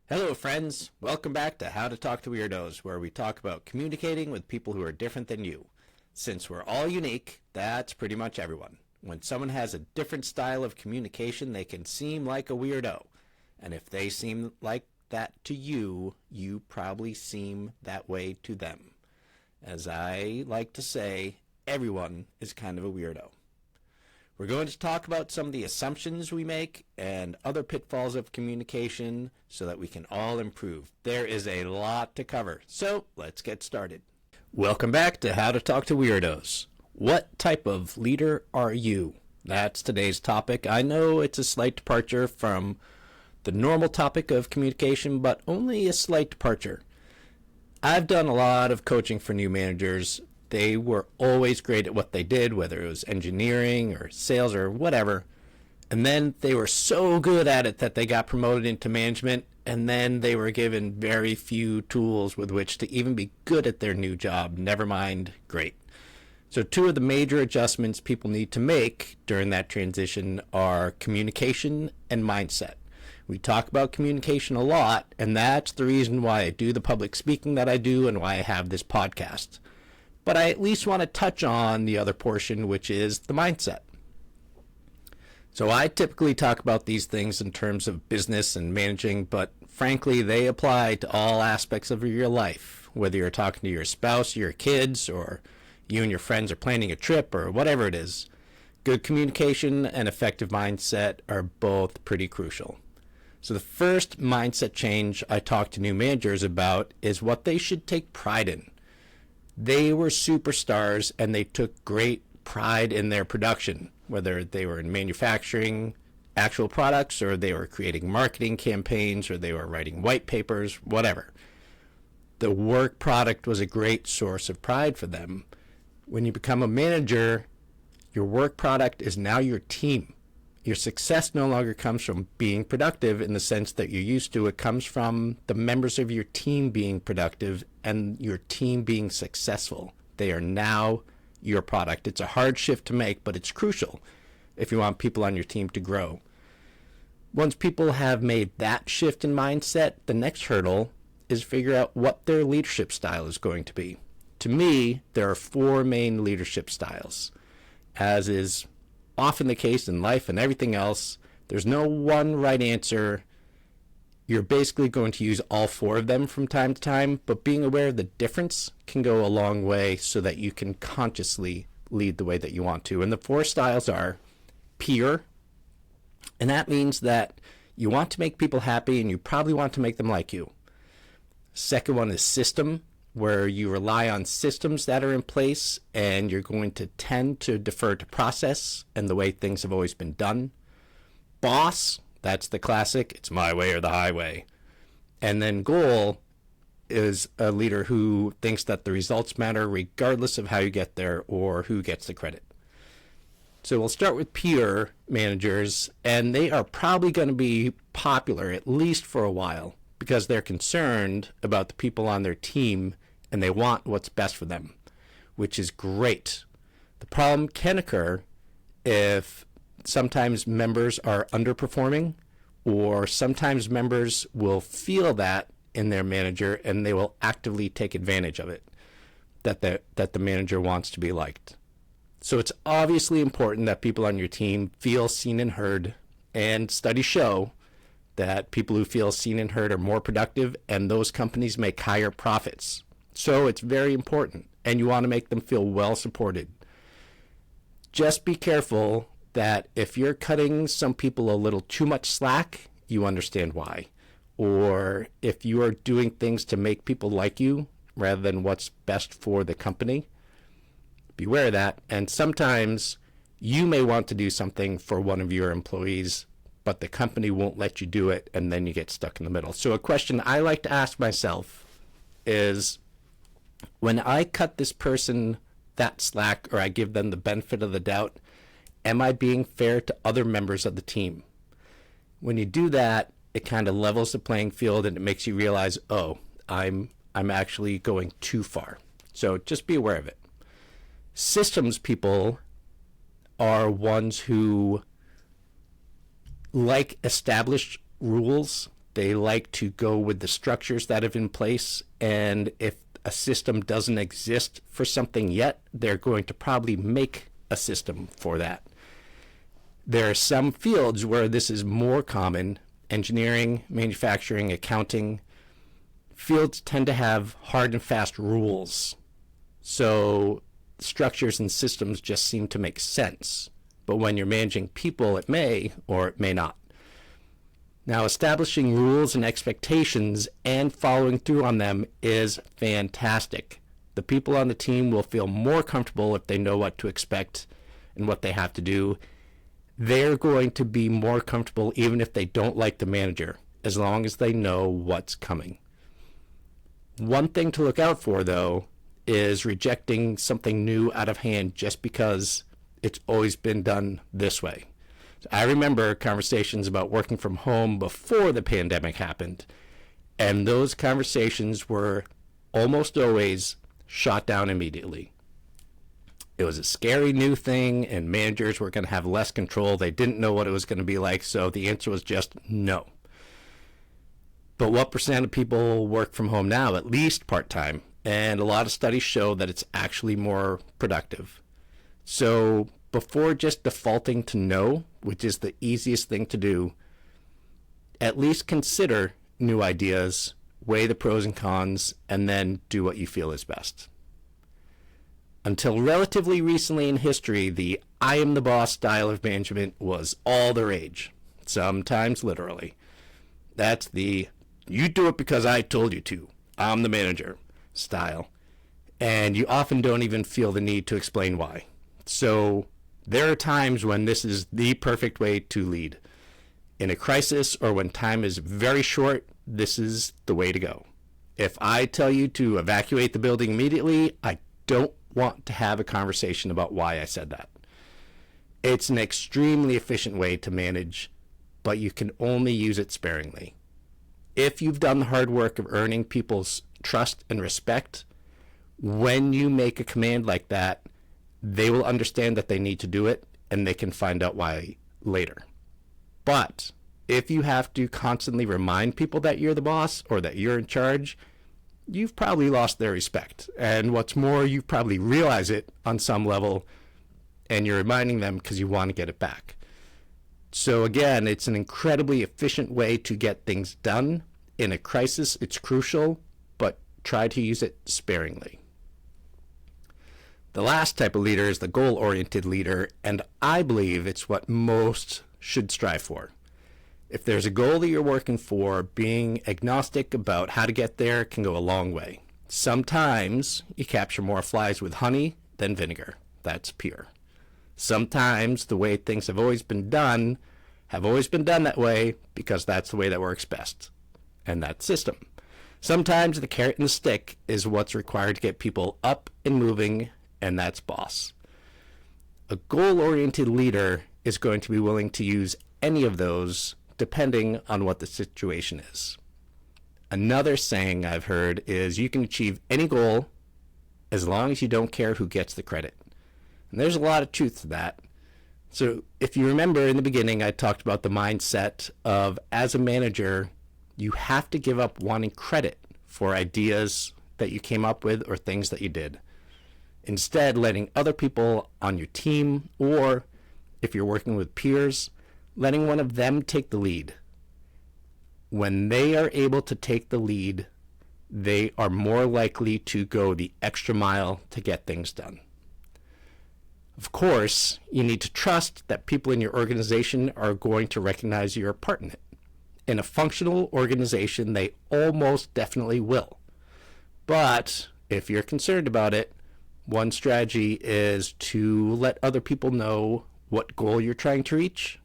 Hello, friends. Welcome back to How to Talk to Weirdos, where we talk about communicating with people who are different than you. Since we're all unique, that's pretty much everyone. When someone has a different style of communication, they can seem like a weirdo. And if they seem like that to you, you probably seem that way to them. As I like to say, everyone is kind of a weirdo. We're going to talk about some of the assumptions we make and other pitfalls of communication so that we can all improve. There is a lot to cover, so let's get started. Welcome back to How to Talk to Weirdos. What type of leader are you? That's today's topic. I know it's a slight departure from the normal topic of communication, but only a slight departure. I've done a lot of coaching for new managers. They were always great at what they did, whether it was engineering or sales or whatever. And then they were so good at it that they got promoted into management, and then they were given very few tools with which to even be good at their new job, never mind great. So two of the major adjustments people need to make during that transition are communication and mindset. We talk about communication a lot, and that's the reason why I do the public speaking that I do and why I have this podcast. But I at least want to touch on the other portion, which is the mindset. So I typically talk about these things in terms of business and managing, but frankly, they apply to all aspects of your life, whether you're talking to your spouse, your kids, or you and your friends are planning a trip, or whatever it is. Good communication and effective mindset are both pretty crucial. So the first mindset change I talk to new managers about is what they should take pride in. They were superstars and they took great pride in their production, whether they were in manufacturing actual products or they were creating marketing campaigns or they were writing white papers, whatever. The work product was a great source of pride for them. When you become a manager, your work product is now your team. Your success no longer comes from being productive in the sense that you're used to. It comes from the members of your team being productive and your team being successful. They are now your product. It's a hard shift to make, but it's crucial if you want people on your team to grow. Once people have made that shift in mindset, the next hurdle is figure out what their leadership style is going to be. To me, there are four main leadership styles, as is often the case in life and everything else. There's no one right answer. You're basically going to use all four of them from time to time, but being aware of the difference can go a long way so that you can consciously lead the way that you want to. And the four styles are peer, and that means that you want to make people happy and you probably want to make them like you. Second one is system, where you rely on systems that are in place and you're going to tend to defer to process and the way things have always been done. Boss, that's the classic, it's my way or the highway. And then goal is a leader who thinks that the results matter regardless of how you get there or who gets the credit. So we'll start with peer managers, and they are probably going to be popular at least for a while because they're concerned about the people on their team and they want what's best for them, which is great. The problem can occur if sometimes members are underperforming, or sometimes members will feel that in their manager and they will actively take advantage of it, that the manager wants to be liked. So it's obviously important that people on your team feel seen and heard, and studies show that people who feel seen and heard are more productive and those companies make higher profits. So it's very important, and you want to make them feel well supported. Just be careful that if you're cutting some people a little too much slack, you understand why. Or if you are doing things to make people like you rather than what's best for the company, beware of that. And sometimes you may want to do something for one of your employees, but the company won't let you do it, and then you get stuck in the middle. So a question I like to ask myself is, when I cut this person that slack or I give them the benefit of the doubt, am I being fair to other members of the team? When you do that, it kind of levels the playing field and it makes you realize, oh, I'm actually going too far. So just be aware of it. Systems people are ones who like established rules They like to go with the structures that have in place, and if a system doesn't exist for something yet, they're going to probably make a system for that. There are some fields where this is more common. Engineering, manufacturing, accounting. Fields tend to have hard and fast rules. So structures and systems just seem to make sense. But when you're managing people, it may or it may not. Now, establishing rules and expectations and following through on them is fantastic. The people on the team will feel more comfortable if they know what to expect and what they have to do. They're going to be more comfortable even if they don't like the manager, as long as they know what's coming. One thing to look out for, though, is rejecting something new out of hand just because it's always been done this way. I remember conversations about working from home before the pandemic happened, and those conversations were almost always shot down immediately. It was a scary new thing, and managers were going to have less control. They didn't know what it was going to be like, so the answer was just no. But what percent of people work from home now? At least part-time, and a lot of studies show that it's actually more productive. So before just defaulting to no, which is the easiest thing to do, at least consider new ideas, weigh the pros and cons, and then do what you feel is best. Until relatively recently in history, the I am the boss style of management was all the rage, sometimes literally. That's the you do it because I told you to, I'm the manager style. And you often don't even feel the need to explain why. So there are times when this is the perfect way to lead. In a crisis or when time is very short, this is the way to go. If I tell you to evacuate the building immediately, I don't want to have a conversation about why I said that. It's an extremely efficient way to manage, but you can only use it sparingly. If you've done the hard work of earning people's trust and respect, when you make a command like that, they will understand that they need to do it, and they can find out why later. But if you have to constantly remind people that you're the boss or that you're in charge, you've probably lost their respect. And what's more, you probably realize it on some level, and you're reminding them because you want to get it back. So again, it's an incredibly efficient way to get things done. In a crisis, it's crucial, but try to use it sparingly. The last type of leader is the goal-oriented leader, and I believe it's what most should strive for. If there's a goal that you're working for, being agnostic about how to get there can go a long way. Sometimes you capture more flies with honey than vinegar. That's pure. Sometimes the way things have always been done that way because that's the way that works best. And that's system. Sometimes the carrot and the stick is what's required to get people up and moving, and that's boss. A goal-oriented leader is going to be willing to use any of those depending on what the situation is. Another saying I've heard is you can achieve any goal as long as you don't care who gets the credit. And there's a lot of truth to that. So if you remember in the beginning, I talked about the mindset of as a manager, you have to give up wanting credit for ideas that you came up with or things that you did. Instead, letting other people on your team, or if you're working with peers, letting one of them take the lead. When they are able to take the lead, they are more likely to go the extra mile to get things done. Of course, you need to trust that people in your organization are going to recognize you're a part in it. In a functional organization, they almost definitely will. But if you're concerned about it, one strategy is to let other people know what goal you're trying to reach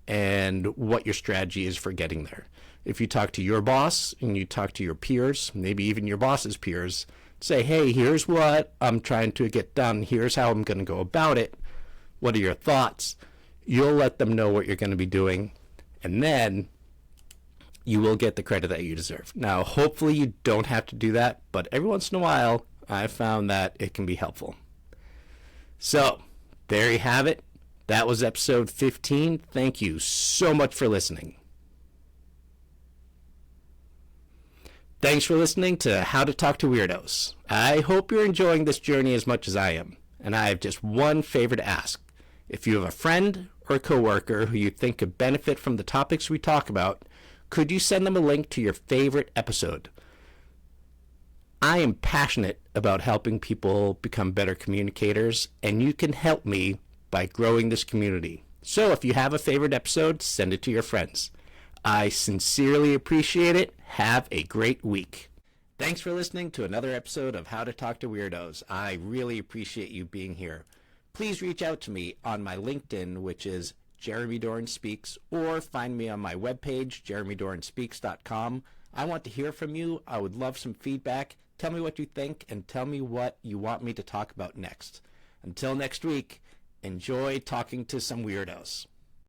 and what your strategy is for getting there. If you talk to your boss and you talk to your peers, maybe even your boss's peers, say, hey, here's what I'm trying to get done. Here's how I'm going to go about it. What are your thoughts? You'll let them know what you're going to be doing, and then you will get the credit that you deserve. Now, hopefully you don't have to do that, but every once in a while, I've found that it can be helpful. So, there you have it. That was episode 15. Thank you so much for listening. Thanks for listening to How to Talk to Weirdos. I hope you're enjoying this journey as much as I am. And I have just one favor to ask. If you have a friend or a coworker who you think could benefit from the topics we talk about, could you send them a link to your favorite episode? I am passionate about helping people become better communicators, and you can help me by growing this community. So if you have a favorite episode, send it to your friends. I sincerely appreciate it. Have a great week. Thanks for listening to another episode of How to Talk to Weirdos. I really appreciate you being here. Please reach out to me on my LinkedIn, which is Jeremy Doran Speaks, or find me on my webpage, jeremydoranspeaks.com. I want to hear from you. I would love some feedback. Tell me what you think and tell me what you want me to talk about next. Until next week, enjoy talking to some weirdos.